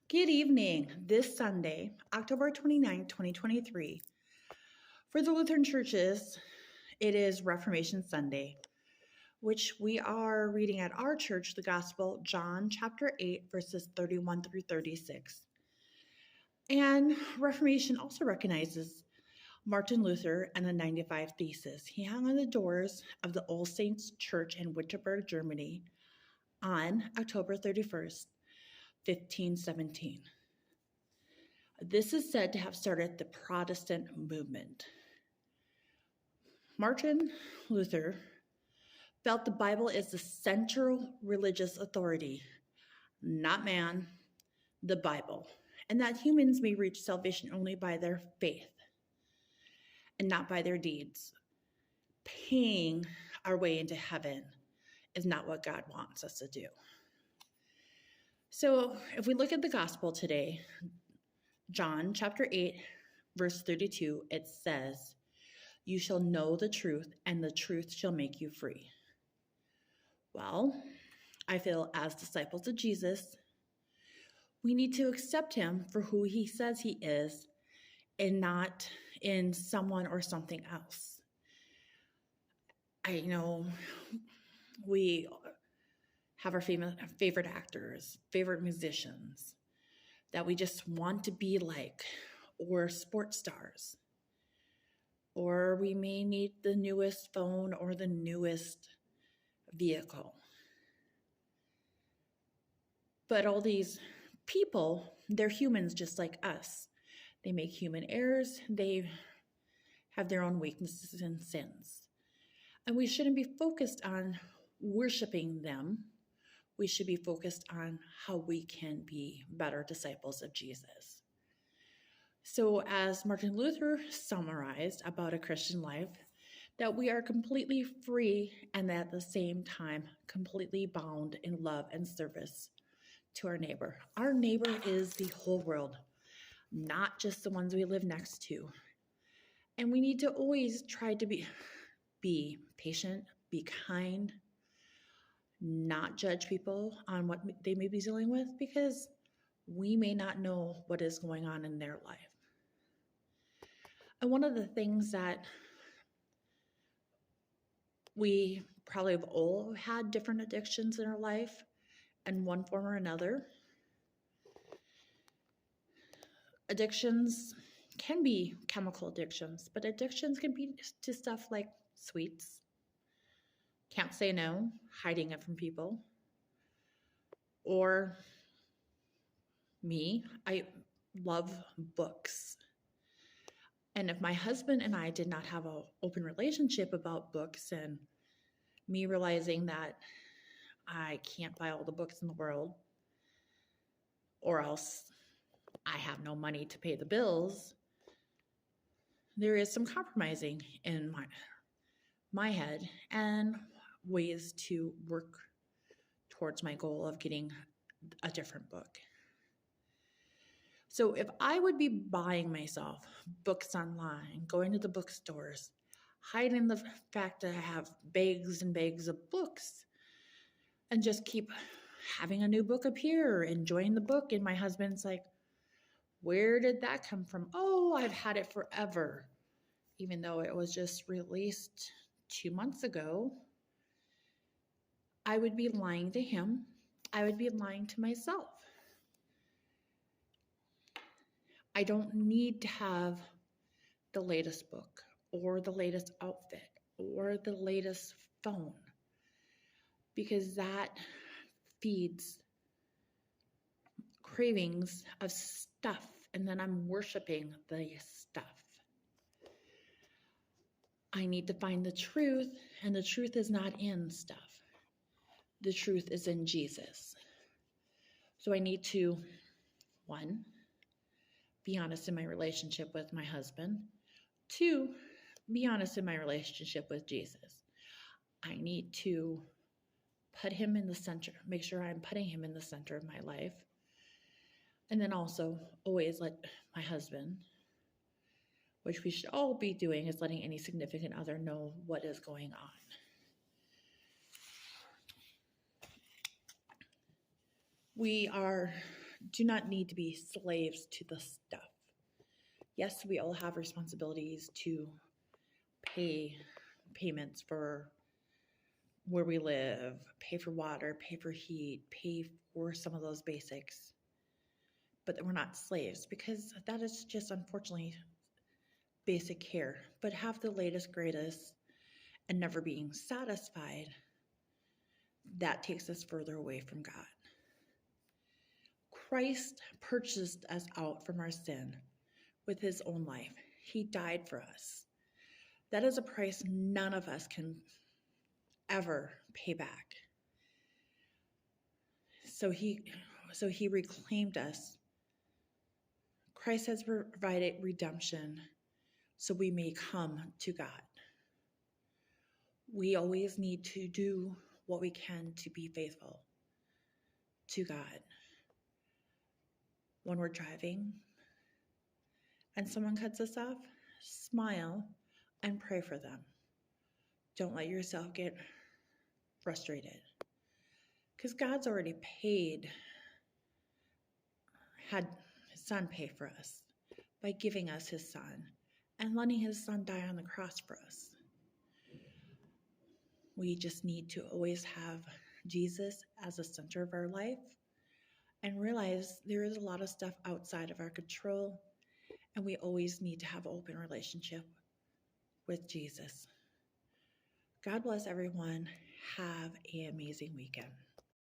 Good evening. This Sunday, October 29, 2023, for the Lutheran churches, it is Reformation Sunday, which we are reading at our church the Gospel, John chapter 8, verses 31 through 36. And Reformation also recognizes Martin Luther and the 95 Theses. He hung on the doors of the All Saints Church in Wittenberg, Germany on October 31st, 1517. This is said to have started the Protestant movement. Martin Luther felt the Bible is the central religious authority, not man, the Bible, and that humans may reach salvation only by their faith and not by their deeds. Paying our way into heaven is not what God wants us to do. So if we look at the gospel today, John chapter 8, verse 32, it says, "You shall know the truth, and the truth shall make you free." Well, I feel as disciples of Jesus, we need to accept him for who he says he is and not in someone or something else. I know we have our favorite actors, favorite musicians that we just want to be like, or sports stars. Or we may need the newest phone or the newest vehicle. But all these people, they're humans just like us. They make human errors. They have their own weaknesses and sins. And we shouldn't be focused on worshiping them. We should be focused on how we can be better disciples of Jesus. So as Martin Luther summarized about a Christian life, that we are completely free and at the same time completely bound in love and service to our neighbor. Our neighbor is the whole world, not just the ones we live next to. And we need to always try to be patient, be kind, not judge people on what they may be dealing with, because we may not know what is going on in their life. And one of the things that we probably have all had different addictions in our life in one form or another. Addictions can be chemical addictions, but addictions can be to stuff like sweets, can't say no, hiding it from people. Or me, I love books. And if my husband and I did not have an open relationship about books, and me realizing that I can't buy all the books in the world, or else I have no money to pay the bills, there is some compromising in my head and ways to work towards my goal of getting a different book. So if I would be buying myself books online, going to the bookstores, hiding the fact that I have bags and bags of books, and just keep having a new book appear, enjoying the book, and my husband's like, "Where did that come from?" "Oh, I've had it forever," even though it was just released 2 months ago. I would be lying to him. I would be lying to myself. I don't need to have the latest book or the latest outfit or the latest phone, because that feeds cravings of stuff, and then I'm worshiping the stuff. I need to find the truth, and the truth is not in stuff. The truth is in Jesus. So I need to, 1, be honest in my relationship with my husband. 2, be honest in my relationship with Jesus. I need to put him in the center, make sure I'm putting him in the center of my life. And then also always let my husband, which we should all be doing, is letting any significant other know what is going on. We are do not need to be slaves to the stuff. Yes, we all have responsibilities to pay payments for where we live, pay for water, pay for heat, pay for some of those basics. But that we're not slaves, because that is just unfortunately basic care. But have the latest, greatest, and never being satisfied, that takes us further away from God. Christ purchased us out from our sin with his own life. He died for us. That is a price none of us can ever pay back. So he reclaimed us. Christ has provided redemption so we may come to God. We always need to do what we can to be faithful to God. When we're driving and someone cuts us off, smile and pray for them. Don't let yourself get frustrated, because God's already had his son pay for us by giving us his son and letting his son die on the cross for us. We just need to always have Jesus as the center of our life and realize there is a lot of stuff outside of our control, and we always need to have an open relationship with Jesus. God bless everyone. Have an amazing weekend.